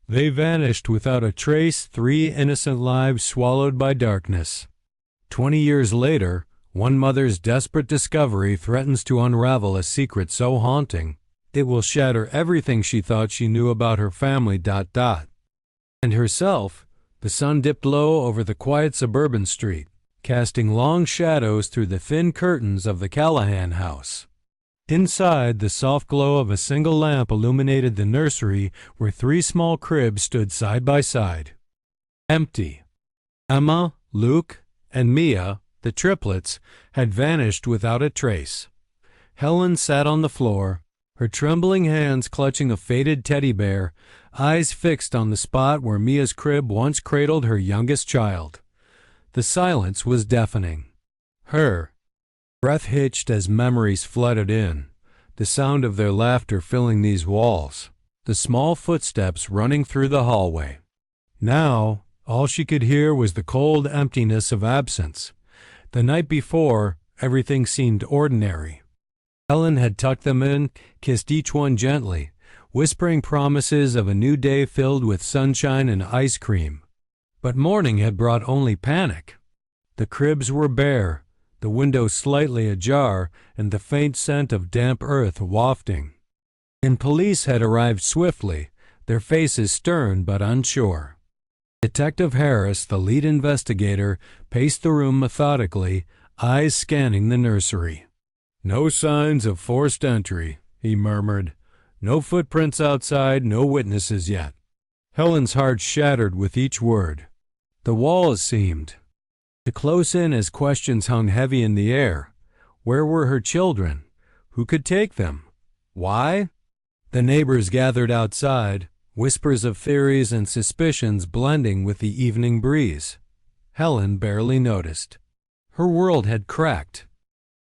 They vanished without a trace, 3 innocent lives swallowed by darkness. 20 years later, one mother's desperate discovery threatens to unravel a secret so haunting it will shatter everything she thought she knew about her family. And herself, the sun dipped low over the quiet suburban street, casting long shadows through the thin curtains of the Callahan house. Inside, the soft glow of a single lamp illuminated the nursery where 3 small cribs stood side by side. Empty. Emma, Luke, and Mia, the triplets, had vanished without a trace. Helen sat on the floor, her trembling hands clutching a faded teddy bear, eyes fixed on the spot where Mia's crib once cradled her youngest child. The silence was deafening. Her breath hitched as memories flooded in, the sound of their laughter filling these walls, the small footsteps running through the hallway. Now, all she could hear was the cold emptiness of absence. The night before, everything seemed ordinary. Helen had tucked them in, kissed each one gently, whispering promises of a new day filled with sunshine and ice cream. But morning had brought only panic. The cribs were bare, the windows slightly ajar, and the faint scent of damp earth wafting. And police had arrived swiftly, their faces stern but unsure. Detective Harris, the lead investigator, paced the room methodically, eyes scanning the nursery. "No signs of forced entry," he murmured. "No footprints outside, no witnesses yet." Helen's heart shattered with each word. The walls seemed to close in as questions hung heavy in the air. Where were her children? Who could take them? Why? The neighbors gathered outside, whispers of theories and suspicions blending with the evening breeze. Helen barely noticed. Her world had cracked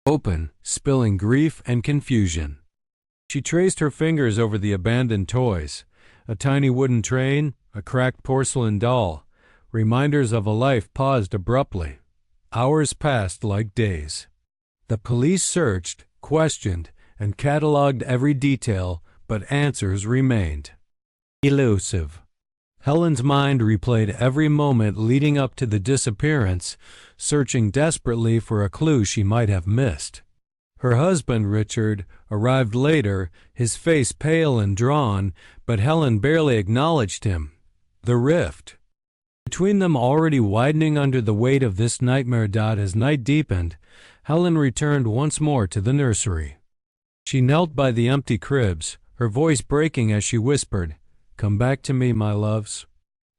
open, spilling grief and confusion. She traced her fingers over the abandoned toys, a tiny wooden train, a cracked porcelain doll, reminders of a life paused abruptly. Hours passed like days. The police searched, questioned, and cataloged every detail, but answers remained elusive. Helen's mind replayed every moment leading up to the disappearance, searching desperately for a clue she might have missed. Her husband, Richard, arrived later, his face pale and drawn, but Helen barely acknowledged him. The rift between them already widening under the weight of this nightmare. As night deepened, Helen returned once more to the nursery. She knelt by the empty cribs, her voice breaking as she whispered, "Come back to me, my loves."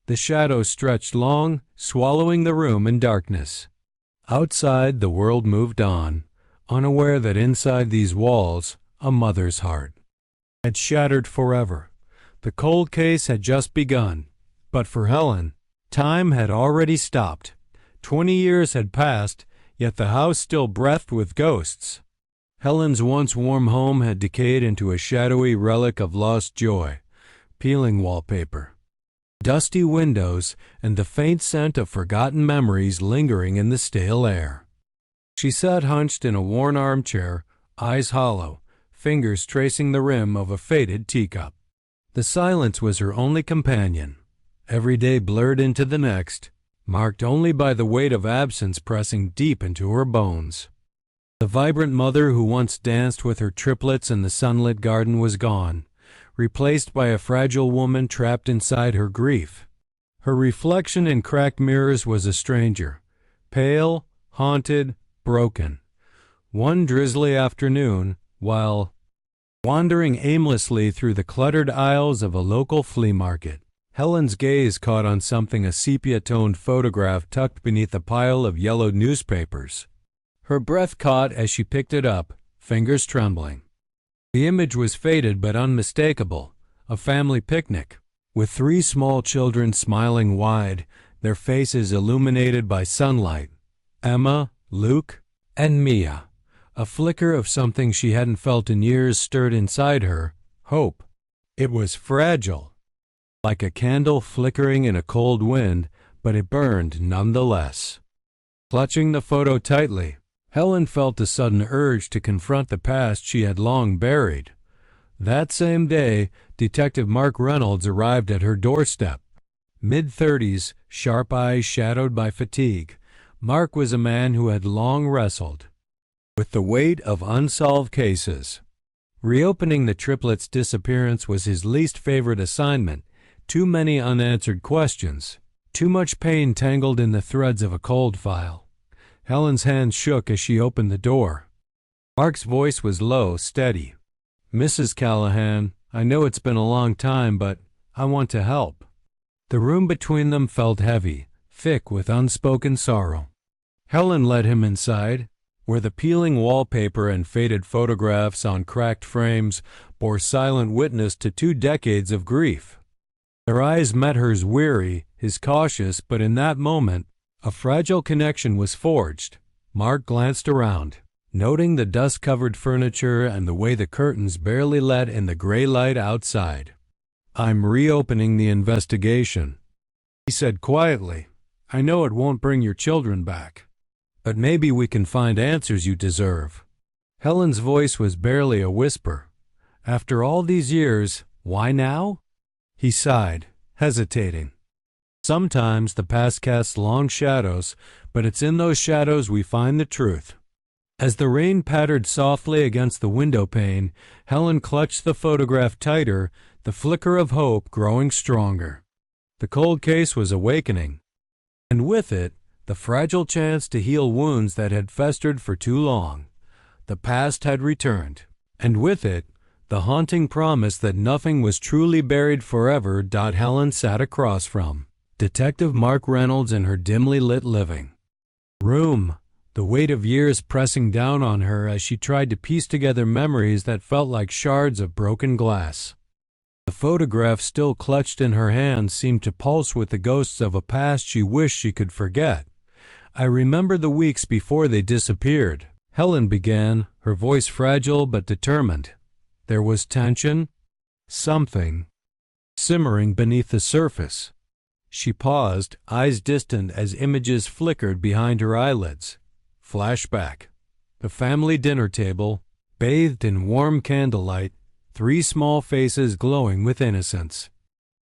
The shadows stretched long, swallowing the room in darkness. Outside, the world moved on, unaware that inside these walls, a mother's heart had shattered forever. The cold case had just begun, but for Helen, time had already stopped. 20 years had passed, yet the house still breathed with ghosts. Helen's once warm home had decayed into a shadowy relic of lost joy. Peeling wallpaper, dusty windows, and the faint scent of forgotten memories lingering in the stale air. She sat hunched in a worn armchair, eyes hollow, fingers tracing the rim of a faded teacup. The silence was her only companion. Every day blurred into the next, marked only by the weight of absence pressing deep into her bones. The vibrant mother who once danced with her triplets in the sunlit garden was gone, replaced by a fragile woman trapped inside her grief. Her reflection in cracked mirrors was a stranger, pale, haunted, broken. One drizzly afternoon, while wandering aimlessly through the cluttered aisles of a local flea market, Helen's gaze caught on something, a sepia-toned photograph tucked beneath a pile of yellowed newspapers. Her breath caught as she picked it up, fingers trembling. The image was faded but unmistakable, a family picnic, with 3 small children smiling wide, their faces illuminated by sunlight. Emma, Luke, and Mia. A flicker of something she hadn't felt in years stirred inside her, hope. It was fragile, like a candle flickering in a cold wind, but it burned nonetheless. Clutching the photo tightly, Helen felt a sudden urge to confront the past she had long buried. That same day, Detective Mark Reynolds arrived at her doorstep. Mid-30s, sharp eyes shadowed by fatigue, Mark was a man who had long wrestled with the weight of unsolved cases. Reopening the Triplets' disappearance was his least favorite assignment. Too many unanswered questions. Too much pain tangled in the threads of a cold file. Helen's hand shook as she opened the door. Mark's voice was low, steady. "Mrs. Callahan, I know it's been a long time, but I want to help." The room between them felt heavy, thick with unspoken sorrow. Helen led him inside, where the peeling wallpaper and faded photographs on cracked frames bore silent witness to 2 decades of grief. Their eyes met hers, weary, his cautious, but in that moment, a fragile connection was forged. Mark glanced around, noting the dust-covered furniture and the way the curtains barely let in the gray light outside. "I'm reopening the investigation," he said quietly. "I know it won't bring your children back, but maybe we can find answers you deserve." Helen's voice was barely a whisper. "After all these years, why now?" He sighed, hesitating. "Sometimes the past casts long shadows, but it's in those shadows we find the truth." As the rain pattered softly against the window pane, Helen clutched the photograph tighter, the flicker of hope growing stronger. The cold case was awakening, and with it, the fragile chance to heal wounds that had festered for too long. The past had returned, and with it, the haunting promise that nothing was truly buried forever. Helen sat across from Detective Mark Reynolds in her dimly lit living room, the weight of years pressing down on her as she tried to piece together memories that felt like shards of broken glass. The photograph still clutched in her hand seemed to pulse with the ghosts of a past she wished she could forget. "I remember the weeks before they disappeared," Helen began, her voice fragile but determined. "There was tension, something simmering beneath the surface." She paused, eyes distant as images flickered behind her eyelids. Flashback. The family dinner table, bathed in warm candlelight, 3 small faces glowing with innocence.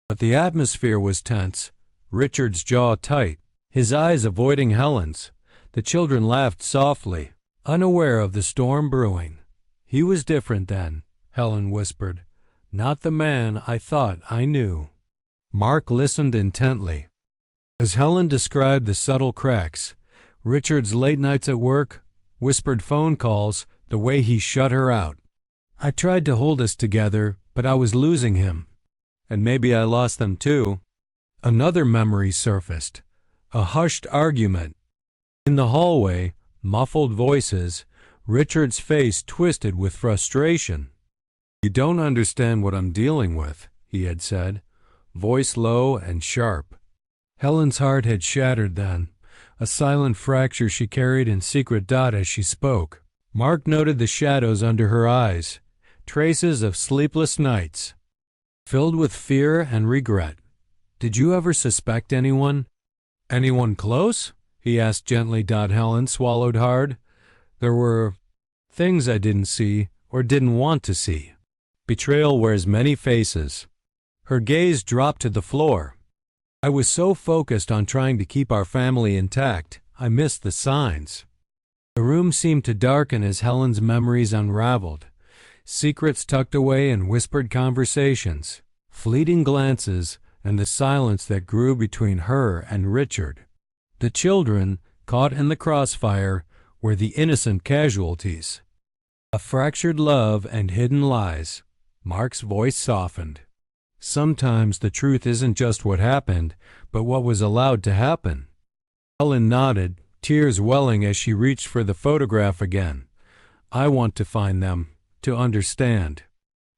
But the atmosphere was tense, Richard's jaw tight, his eyes avoiding Helen's. The children laughed softly, unaware of the storm brewing. "He was different then," Helen whispered. "Not the man I thought I knew." Mark listened intently. As Helen described the subtle cracks, Richard's late nights at work, whispered phone calls, the way he shut her out. "I tried to hold us together, but I was losing him. And maybe I lost them too." Another memory surfaced, a hushed argument. In the hallway, muffled voices, Richard's face twisted with frustration. "You don't understand what I'm dealing with," he had said, voice low and sharp. Helen's heart had shattered then, a silent fracture she carried in secret. As she spoke, Mark noted the shadows under her eyes, traces of sleepless nights, filled with fear and regret. "Did you ever suspect anyone? Anyone close?" he asked gently. Helen swallowed hard. "There were things I didn't see or didn't want to see." Betrayal wears many faces. Her gaze dropped to the floor. "I was so focused on trying to keep our family intact, I missed the signs." The room seemed to darken as Helen's memories unraveled. Secrets tucked away in whispered conversations, fleeting glances, and the silence that grew between her and Richard. The children, caught in the crossfire, were the innocent casualties. A fractured love and hidden lies. Mark's voice softened. "Sometimes the truth isn't just what happened, but what was allowed to happen." Helen nodded, tears welling as she reached for the photograph again. "I want to find them, to understand."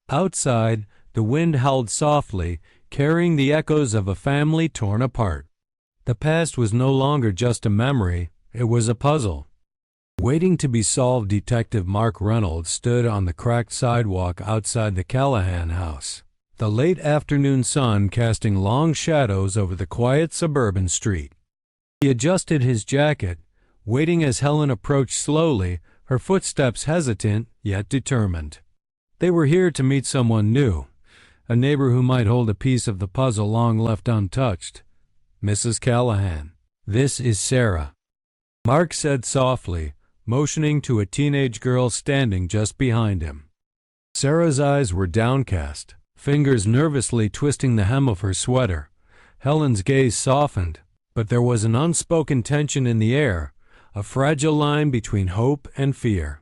Outside, the wind howled softly, carrying the echoes of a family torn apart. The past was no longer just a memory, it was a puzzle. Waiting to be solved, Detective Mark Reynolds stood on the cracked sidewalk outside the Callahan house, the late afternoon sun casting long shadows over the quiet suburban street. He adjusted his jacket, waiting as Helen approached slowly, her footsteps hesitant yet determined. They were here to meet someone new, a neighbor who might hold a piece of the puzzle long left untouched. Mrs. Callahan, this is Sarah, Mark said softly, motioning to a teenage girl standing just behind him. Sarah's eyes were downcast, fingers nervously twisting the hem of her sweater. Helen's gaze softened, but there was an unspoken tension in the air, a fragile line between hope and fear.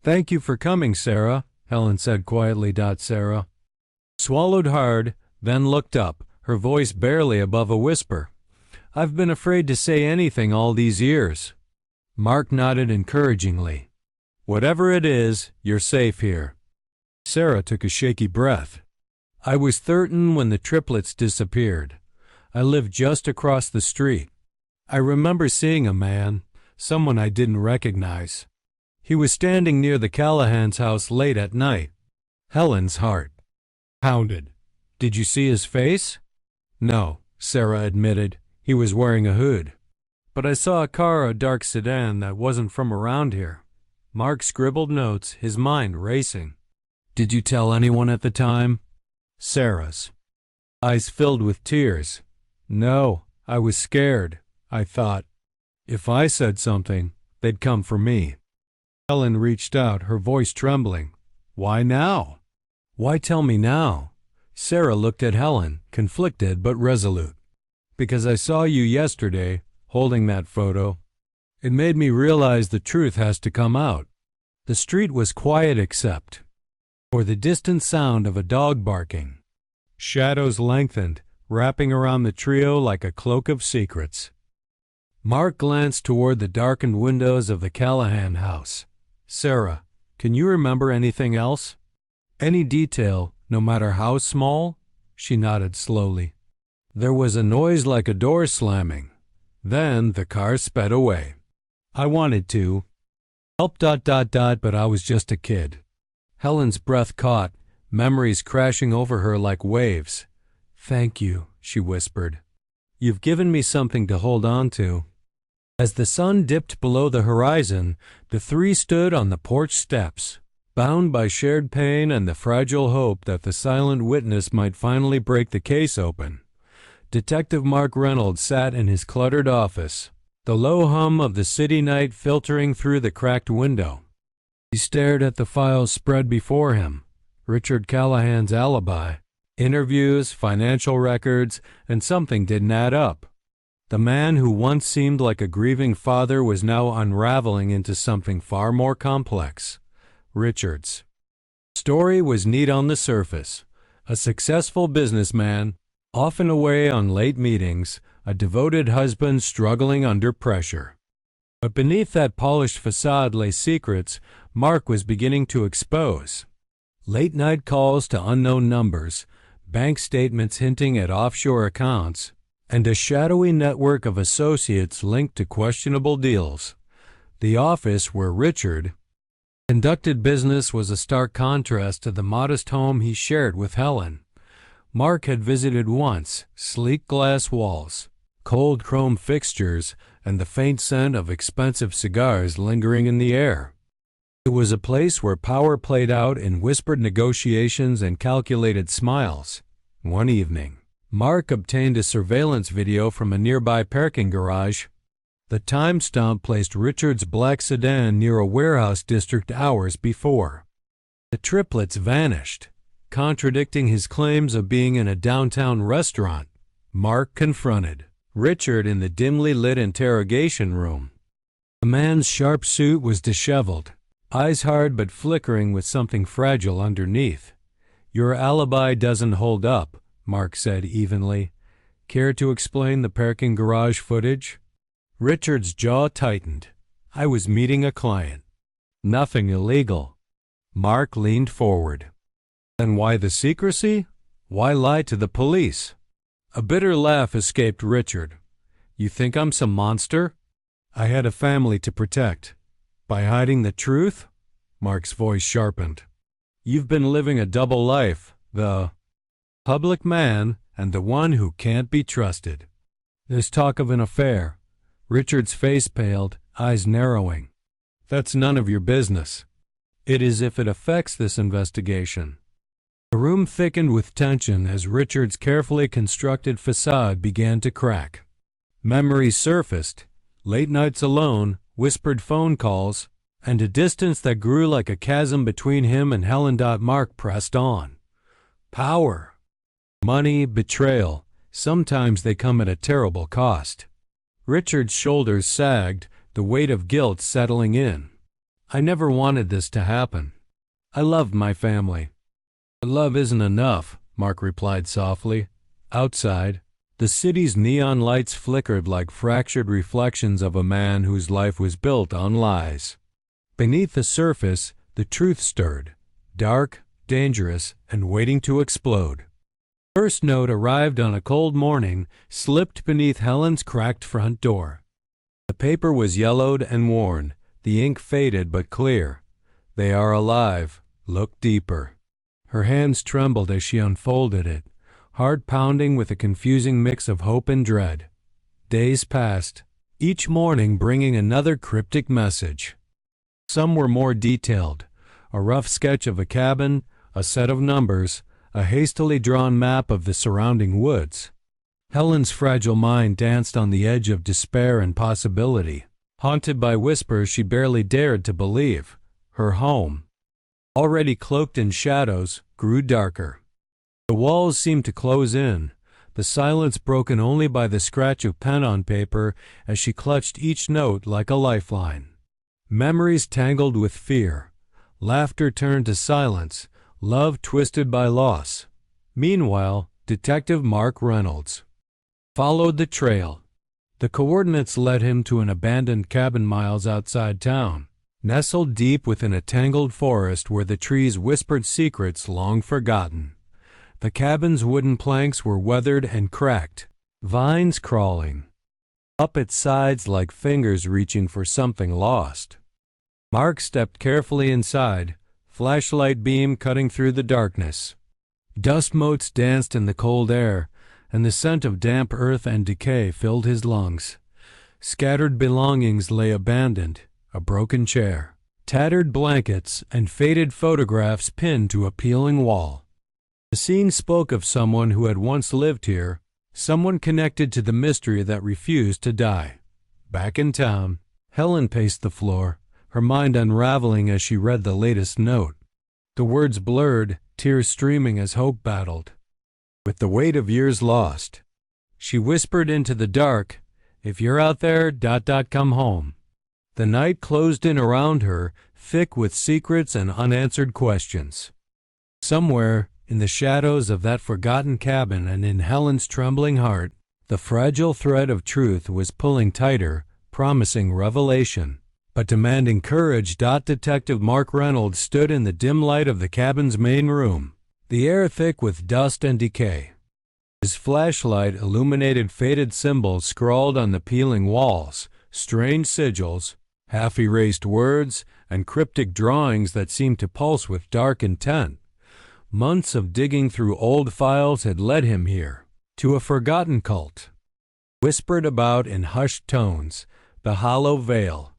"Thank you for coming, Sarah," Helen said quietly. Sarah swallowed hard, then looked up, her voice barely above a whisper. "I've been afraid to say anything all these years." Mark nodded encouragingly. "Whatever it is, you're safe here." Sarah took a shaky breath. "I was 13 when the Triplets disappeared. I lived just across the street. I remember seeing a man, someone I didn't recognize. He was standing near the Callahan's house late at night." Helen's heart pounded. "Did you see his face?" "No," Sarah admitted. "He was wearing a hood. But I saw a car, a dark sedan that wasn't from around here." Mark scribbled notes, his mind racing. "Did you tell anyone at the time?" Sarah's eyes filled with tears. "No, I was scared. I thought, if I said something, they'd come for me." Helen reached out, her voice trembling. "Why now? Why tell me now?" Sarah looked at Helen, conflicted but resolute. "Because I saw you yesterday, holding that photo. It made me realize the truth has to come out." The street was quiet except for the distant sound of a dog barking. Shadows lengthened, wrapping around the trio like a cloak of secrets. Mark glanced toward the darkened windows of the Callahan house. "Sarah, can you remember anything else? Any detail, no matter how small?" She nodded slowly. "There was a noise like a door slamming. Then the car sped away. I wanted to help ... but I was just a kid." Helen's breath caught, memories crashing over her like waves. "Thank you," she whispered. "You've given me something to hold on to." As the sun dipped below the horizon, the three stood on the porch steps, bound by shared pain and the fragile hope that the silent witness might finally break the case open. Detective Mark Reynolds sat in his cluttered office, the low hum of the city night filtering through the cracked window. He stared at the files spread before him. Richard Callahan's alibi, interviews, financial records, and something didn't add up. The man who once seemed like a grieving father was now unraveling into something far more complex. Richard's story was neat on the surface. A successful businessman, often away on late meetings, a devoted husband struggling under pressure. But beneath that polished facade lay secrets Mark was beginning to expose. Late-night calls to unknown numbers, bank statements hinting at offshore accounts, and a shadowy network of associates linked to questionable deals. The office where Richard conducted business was a stark contrast to the modest home he shared with Helen. Mark had visited once, sleek glass walls, cold chrome fixtures, and the faint scent of expensive cigars lingering in the air. It was a place where power played out in whispered negotiations and calculated smiles. One evening, Mark obtained a surveillance video from a nearby parking garage. The timestamp placed Richard's black sedan near a warehouse district hours before. The Triplets vanished, contradicting his claims of being in a downtown restaurant. Mark confronted Richard in the dimly lit interrogation room. The man's sharp suit was disheveled, eyes hard but flickering with something fragile underneath. "Your alibi doesn't hold up," Mark said evenly. "Care to explain the parking garage footage?" Richard's jaw tightened. "I was meeting a client. Nothing illegal." Mark leaned forward. "Then why the secrecy? Why lie to the police?" A bitter laugh escaped Richard. "You think I'm some monster? I had a family to protect. By hiding the truth?" Mark's voice sharpened. "You've been living a double life, the public man and the one who can't be trusted. There's talk of an affair." Richard's face paled, eyes narrowing. "That's none of your business." It is if it affects this investigation. The room thickened with tension as Richard's carefully constructed facade began to crack. Memories surfaced, late nights alone, whispered phone calls, and a distance that grew like a chasm between him and Helen. Mark pressed on. Power, money, betrayal, sometimes they come at a terrible cost. Richard's shoulders sagged, the weight of guilt settling in. I never wanted this to happen. I loved my family. But love isn't enough, Mark replied softly. Outside, the city's neon lights flickered like fractured reflections of a man whose life was built on lies. Beneath the surface, the truth stirred, dark, dangerous, and waiting to explode. The first note arrived on a cold morning, slipped beneath Helen's cracked front door. The paper was yellowed and worn, the ink faded but clear. They are alive. Look deeper. Her hands trembled as she unfolded it, heart pounding with a confusing mix of hope and dread. Days passed, each morning bringing another cryptic message. Some were more detailed, a rough sketch of a cabin, a set of numbers, a hastily drawn map of the surrounding woods. Helen's fragile mind danced on the edge of despair and possibility, haunted by whispers she barely dared to believe. Her home, already cloaked in shadows, grew darker. The walls seemed to close in, the silence broken only by the scratch of pen on paper as she clutched each note like a lifeline. Memories tangled with fear, laughter turned to silence, love twisted by loss. Meanwhile, Detective Mark Reynolds followed the trail. The coordinates led him to an abandoned cabin miles outside town, nestled deep within a tangled forest where the trees whispered secrets long forgotten. The cabin's wooden planks were weathered and cracked, vines crawling up its sides like fingers reaching for something lost. Mark stepped carefully inside, flashlight beam cutting through the darkness. Dust motes danced in the cold air, and the scent of damp earth and decay filled his lungs. Scattered belongings lay abandoned, a broken chair, tattered blankets, and faded photographs pinned to a peeling wall. The scene spoke of someone who had once lived here, someone connected to the mystery that refused to die. Back in town, Helen paced the floor, her mind unraveling as she read the latest note. The words blurred, tears streaming as hope battled with the weight of years lost. She whispered into the dark, "If you're out there, come home." The night closed in around her, thick with secrets and unanswered questions. Somewhere, in the shadows of that forgotten cabin and in Helen's trembling heart, the fragile thread of truth was pulling tighter, promising revelation, but demanding courage. Detective Mark Reynolds stood in the dim light of the cabin's main room, the air thick with dust and decay. His flashlight illuminated faded symbols scrawled on the peeling walls, strange sigils, half-erased words, and cryptic drawings that seemed to pulse with dark intent. Months of digging through old files had led him here, to a forgotten cult. Whispered about in hushed tones, the Hollow Veil.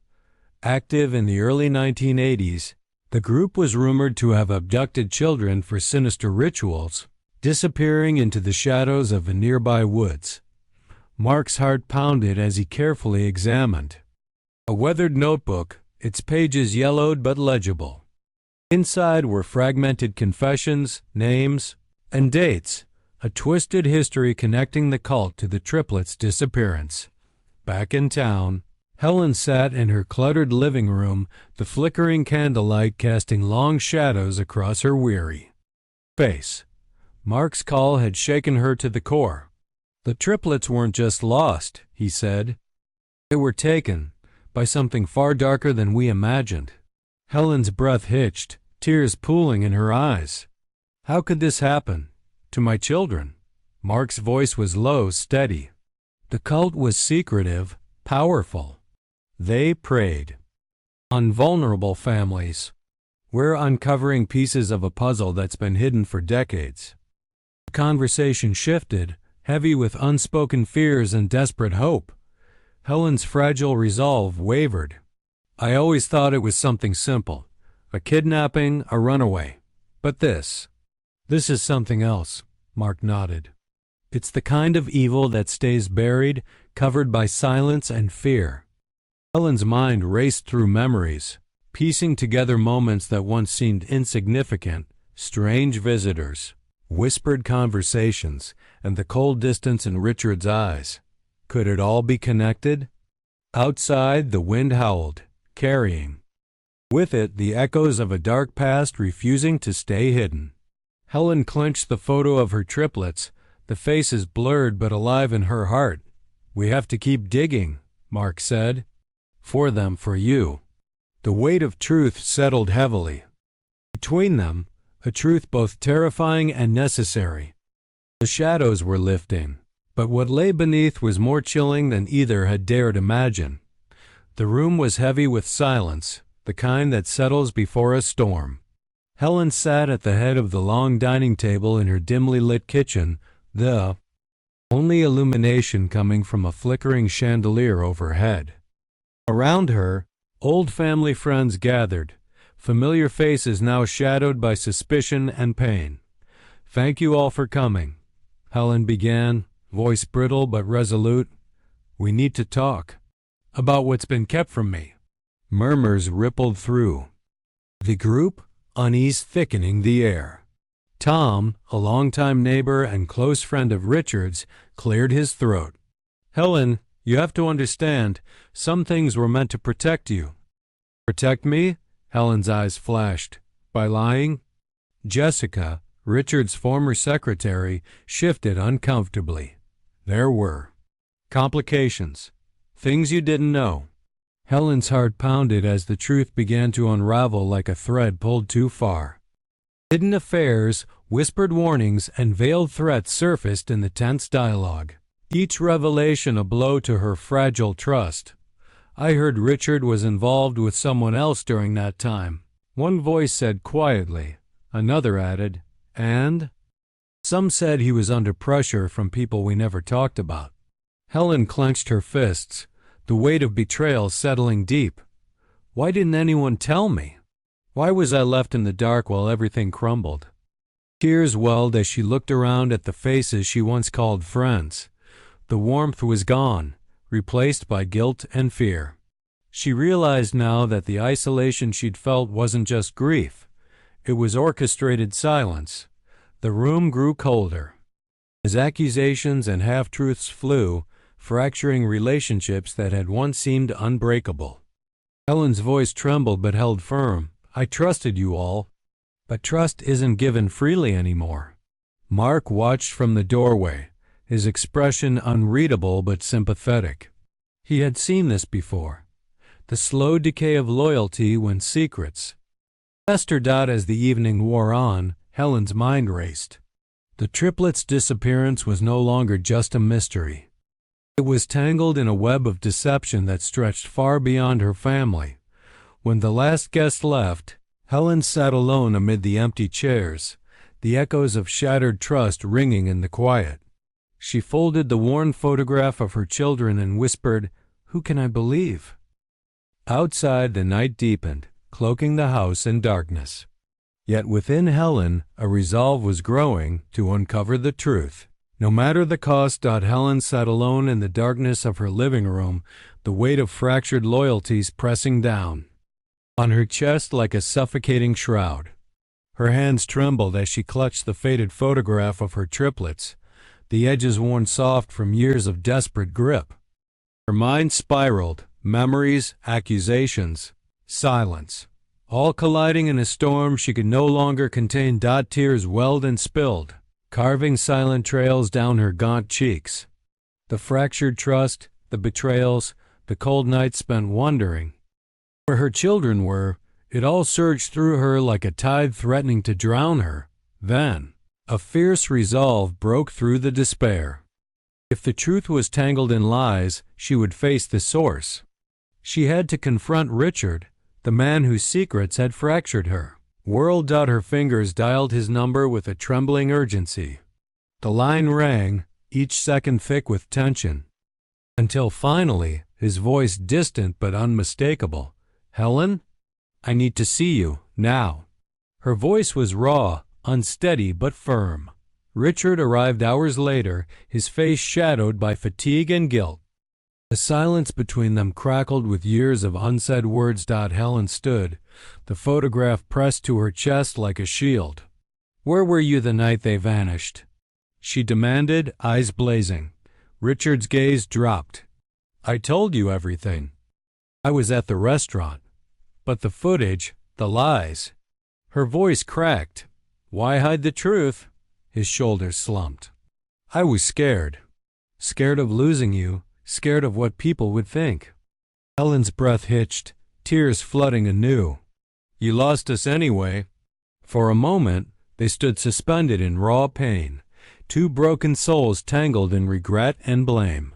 Active in the early 1980s, the group was rumored to have abducted children for sinister rituals, disappearing into the shadows of the nearby woods. Mark's heart pounded as he carefully examined a weathered notebook, its pages yellowed but legible. Inside were fragmented confessions, names, and dates, a twisted history connecting the cult to the Triplets' disappearance. Back in town, Helen sat in her cluttered living room, the flickering candlelight casting long shadows across her weary face. Mark's call had shaken her to the core. The Triplets weren't just lost, he said. They were taken by something far darker than we imagined. Helen's breath hitched, tears pooling in her eyes. How could this happen? To my children? Mark's voice was low, steady. The cult was secretive, powerful. They preyed on vulnerable families. We're uncovering pieces of a puzzle that's been hidden for decades. The conversation shifted, heavy with unspoken fears and desperate hope. Helen's fragile resolve wavered. I always thought it was something simple. a kidnapping, a runaway. But this is something else, Mark nodded. It's the kind of evil that stays buried, covered by silence and fear. Helen's mind raced through memories, piecing together moments that once seemed insignificant, strange visitors, whispered conversations, and the cold distance in Richard's eyes. Could it all be connected? Outside, the wind howled, carrying with it the echoes of a dark past refusing to stay hidden. Helen clenched the photo of her triplets, the faces blurred but alive in her heart. "We have to keep digging," Mark said. "For them, for you." The weight of truth settled heavily. Between them, a truth both terrifying and necessary. The shadows were lifting, but what lay beneath was more chilling than either had dared imagine. The room was heavy with silence, the kind that settles before a storm. Helen sat at the head of the long dining table in her dimly lit kitchen, the only illumination coming from a flickering chandelier overhead. Around her, old family friends gathered, familiar faces now shadowed by suspicion and pain. "Thank you all for coming," Helen began, voice brittle but resolute. "We need to talk about what's been kept from me." Murmurs rippled through the group, unease thickening the air. Tom, a longtime neighbor and close friend of Richard's, cleared his throat. "Helen, you have to understand, some things were meant to protect you." "Protect me?" Helen's eyes flashed. "By lying?" Jessica, Richard's former secretary, shifted uncomfortably. There were complications, things you didn't know. Helen's heart pounded as the truth began to unravel like a thread pulled too far. Hidden affairs, whispered warnings, and veiled threats surfaced in the tense dialogue, each revelation a blow to her fragile trust. "I heard Richard was involved with someone else during that time," one voice said quietly. Another added, "And?" "Some said he was under pressure from people we never talked about." Helen clenched her fists, the weight of betrayal settling deep. Why didn't anyone tell me? Why was I left in the dark while everything crumbled? Tears welled as she looked around at the faces she once called friends. The warmth was gone, replaced by guilt and fear. She realized now that the isolation she'd felt wasn't just grief. It was orchestrated silence. The room grew colder. As accusations and half-truths flew, fracturing relationships that had once seemed unbreakable. Helen's voice trembled but held firm. "I trusted you all. But trust isn't given freely anymore." Mark watched from the doorway, his expression unreadable but sympathetic. He had seen this before. The slow decay of loyalty when secrets festered out. As the evening wore on, Helen's mind raced. The triplets' disappearance was no longer just a mystery. It was tangled in a web of deception that stretched far beyond her family. When the last guest left, Helen sat alone amid the empty chairs, the echoes of shattered trust ringing in the quiet. She folded the worn photograph of her children and whispered, "Who can I believe?" Outside, the night deepened, cloaking the house in darkness. Yet within Helen, a resolve was growing to uncover the truth. No matter the cost. Helen sat alone in the darkness of her living room, the weight of fractured loyalties pressing down on her chest like a suffocating shroud. Her hands trembled as she clutched the faded photograph of her triplets, the edges worn soft from years of desperate grip. Her mind spiraled, memories, accusations, silence, all colliding in a storm she could no longer contain. Tears welled and spilled, carving silent trails down her gaunt cheeks. The fractured trust, the betrayals, the cold nights spent wondering where her children were, it all surged through her like a tide threatening to drown her. Then, a fierce resolve broke through the despair. If the truth was tangled in lies, she would face the source. She had to confront Richard, the man whose secrets had fractured her. Whirled. Her fingers dialed his number with a trembling urgency. The line rang, each second thick with tension, until finally, his voice distant but unmistakable. "Helen?" I need to see you, now." Her voice was raw, unsteady but firm. Richard arrived hours later, his face shadowed by fatigue and guilt. The silence between them crackled with years of unsaid words. Helen stood, the photograph pressed to her chest like a shield. "Where were you the night they vanished?" she demanded, eyes blazing. Richard's gaze dropped. "I told you everything. I was at the restaurant. But the footage, the lies." Her voice cracked. "Why hide the truth?" His shoulders slumped. "I was scared. Scared of losing you, scared of what people would think." Helen's breath hitched, tears flooding anew. "You lost us anyway." For a moment, they stood suspended in raw pain, two broken souls tangled in regret and blame.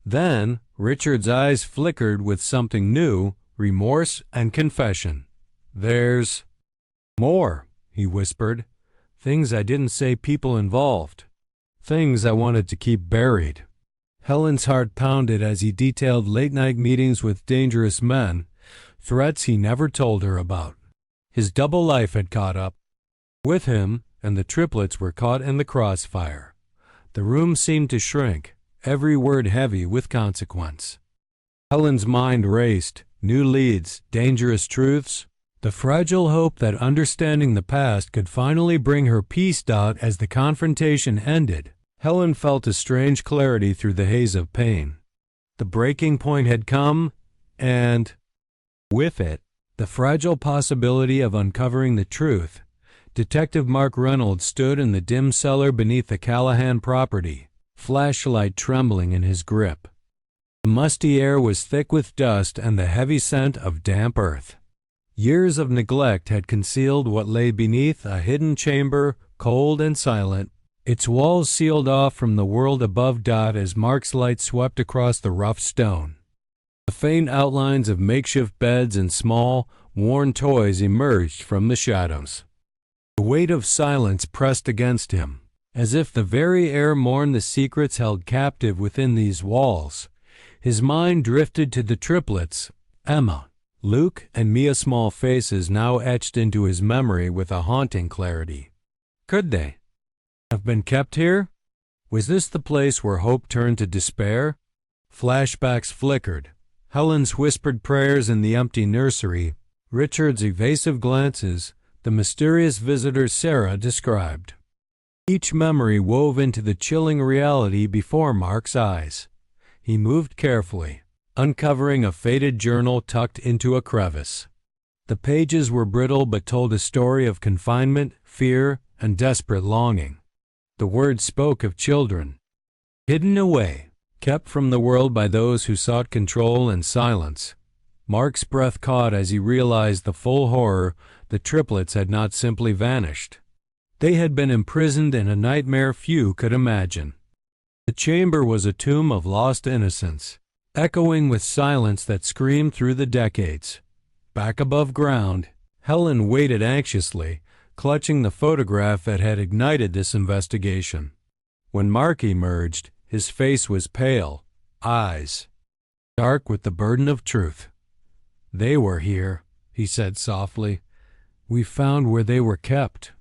Then, Richard's eyes flickered with something new, remorse and confession. "There's more," he whispered. "Things I didn't say, people involved. Things I wanted to keep buried." Helen's heart pounded as he detailed late-night meetings with dangerous men, threats he never told her about. His double life had caught up with him, and the triplets were caught in the crossfire. The room seemed to shrink, every word heavy with consequence. Helen's mind raced, new leads, dangerous truths, the fragile hope that understanding the past could finally bring her peace. As the confrontation ended, Helen felt a strange clarity through the haze of pain. The breaking point had come, and with it, the fragile possibility of uncovering the truth. Detective Mark Reynolds stood in the dim cellar beneath the Callahan property, flashlight trembling in his grip. The musty air was thick with dust and the heavy scent of damp earth. Years of neglect had concealed what lay beneath a hidden chamber, cold and silent, its walls sealed off from the world above. As Mark's light swept across the rough stone, the faint outlines of makeshift beds and small, worn toys emerged from the shadows. The weight of silence pressed against him, as if the very air mourned the secrets held captive within these walls. His mind drifted to the triplets, Emma, Luke, and Mia, small faces now etched into his memory with a haunting clarity. Could they have been kept here? Was this the place where hope turned to despair? Flashbacks flickered. Helen's whispered prayers in the empty nursery, Richard's evasive glances, the mysterious visitors Sarah described. Each memory wove into the chilling reality before Mark's eyes. He moved carefully, uncovering a faded journal tucked into a crevice. The pages were brittle but told a story of confinement, fear, and desperate longing. The words spoke of children, hidden away, kept from the world by those who sought control and silence. Mark's breath caught as he realized the full horror. The triplets had not simply vanished. They had been imprisoned in a nightmare few could imagine. The chamber was a tomb of lost innocence, echoing with silence that screamed through the decades. Back above ground, Helen waited anxiously, clutching the photograph that had ignited this investigation. When Mark emerged, his face was pale, eyes dark with the burden of truth. "They were here," he said softly. "We found where they were kept."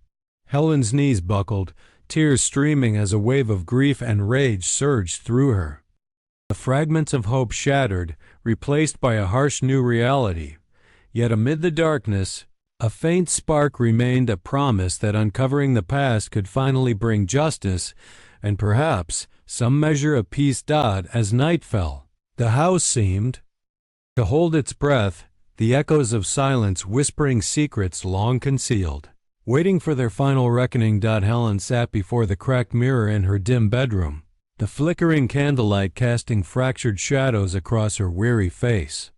Helen's knees buckled, tears streaming as a wave of grief and rage surged through her. The fragments of hope shattered, replaced by a harsh new reality. Yet amid the darkness, a faint spark remained, a promise that uncovering the past could finally bring justice and perhaps some measure of peace. As night fell, the house seemed to hold its breath, the echoes of silence whispering secrets long concealed. Waiting for their final reckoning. Helen sat before the cracked mirror in her dim bedroom, the flickering candlelight casting fractured shadows across her weary face.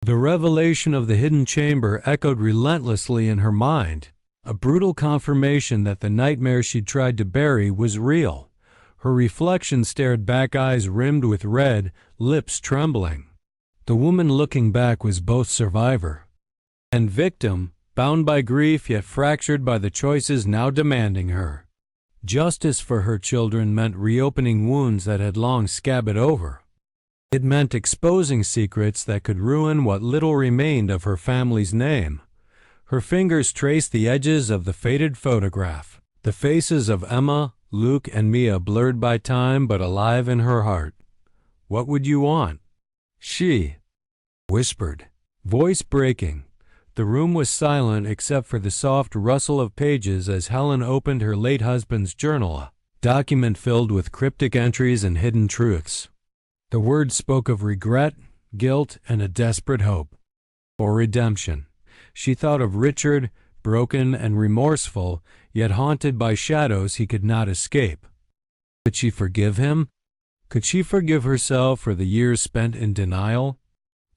The revelation of the hidden chamber echoed relentlessly in her mind, a brutal confirmation that the nightmare she'd tried to bury was real. Her reflection stared back, eyes rimmed with red, lips trembling. The woman looking back was both survivor and victim, bound by grief yet fractured by the choices now demanding her. Justice for her children meant reopening wounds that had long scabbed over. It meant exposing secrets that could ruin what little remained of her family's name. Her fingers traced the edges of the faded photograph, the faces of Emma, Luke, and Mia blurred by time but alive in her heart. "What would you want?" she whispered, voice breaking. The room was silent except for the soft rustle of pages as Helen opened her late husband's journal, a document filled with cryptic entries and hidden truths. The words spoke of regret, guilt, and a desperate hope for redemption. She thought of Richard, broken and remorseful, yet haunted by shadows he could not escape. Could she forgive him? Could she forgive herself for the years spent in denial?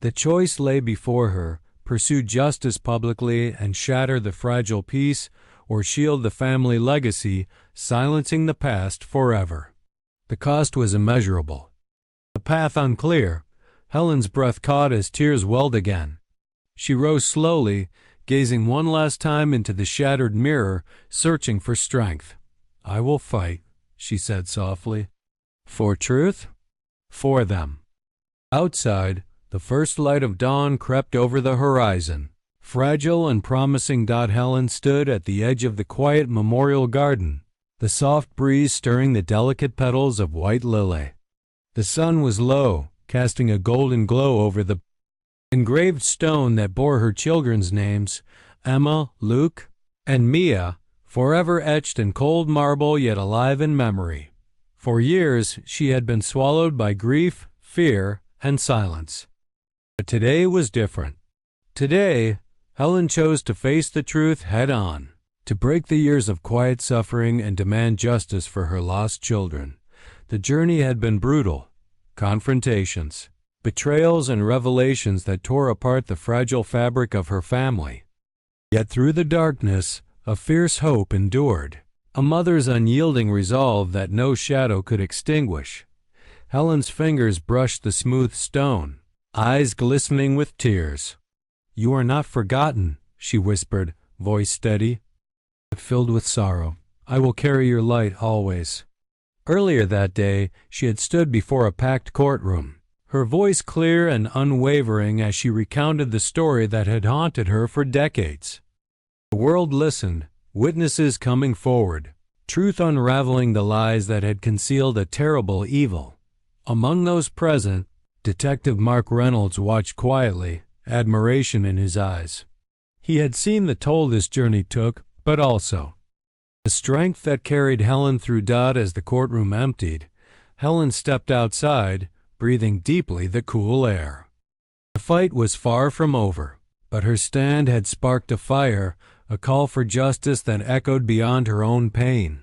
The choice lay before her: pursue justice publicly and shatter the fragile peace, or shield the family legacy, silencing the past forever. The cost was immeasurable. The path unclear. Helen's breath caught as tears welled again. She rose slowly, gazing one last time into the shattered mirror, searching for strength. "I will fight," she said softly. "For truth? For them." Outside, the first light of dawn crept over the horizon. Fragile and promising, Helen stood at the edge of the quiet memorial garden, the soft breeze stirring the delicate petals of white lily. The sun was low, casting a golden glow over the engraved stone that bore her children's names, Emma, Luke, and Mia, forever etched in cold marble yet alive in memory. For years she had been swallowed by grief, fear, and silence. But today was different. Today, Helen chose to face the truth head-on, to break the years of quiet suffering and demand justice for her lost children. The journey had been brutal. Confrontations, betrayals, and revelations that tore apart the fragile fabric of her family. Yet through the darkness, a fierce hope endured, a mother's unyielding resolve that no shadow could extinguish. Helen's fingers brushed the smooth stone, eyes glistening with tears. "You are not forgotten," she whispered, voice steady, but filled with sorrow. "I will carry your light always." Earlier that day, she had stood before a packed courtroom, her voice clear and unwavering as she recounted the story that had haunted her for decades. The world listened, witnesses coming forward, truth unraveling the lies that had concealed a terrible evil. Among those present, Detective Mark Reynolds watched quietly, admiration in his eyes. He had seen the toll this journey took, but also the strength that carried Helen through as the courtroom emptied. Helen stepped outside, breathing deeply the cool air. The fight was far from over, but her stand had sparked a fire, a call for justice that echoed beyond her own pain.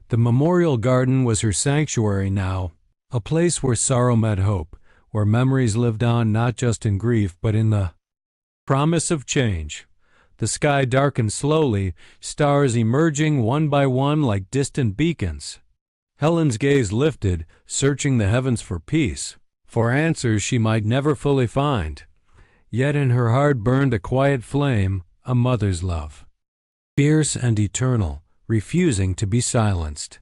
The memorial garden was her sanctuary now, a place where sorrow met hope, where memories lived on not just in grief but in the promise of change. The sky darkened slowly, stars emerging one by one like distant beacons. Helen's gaze lifted, searching the heavens for peace, for answers she might never fully find. Yet in her heart burned a quiet flame, a mother's love, fierce and eternal, refusing to be silenced.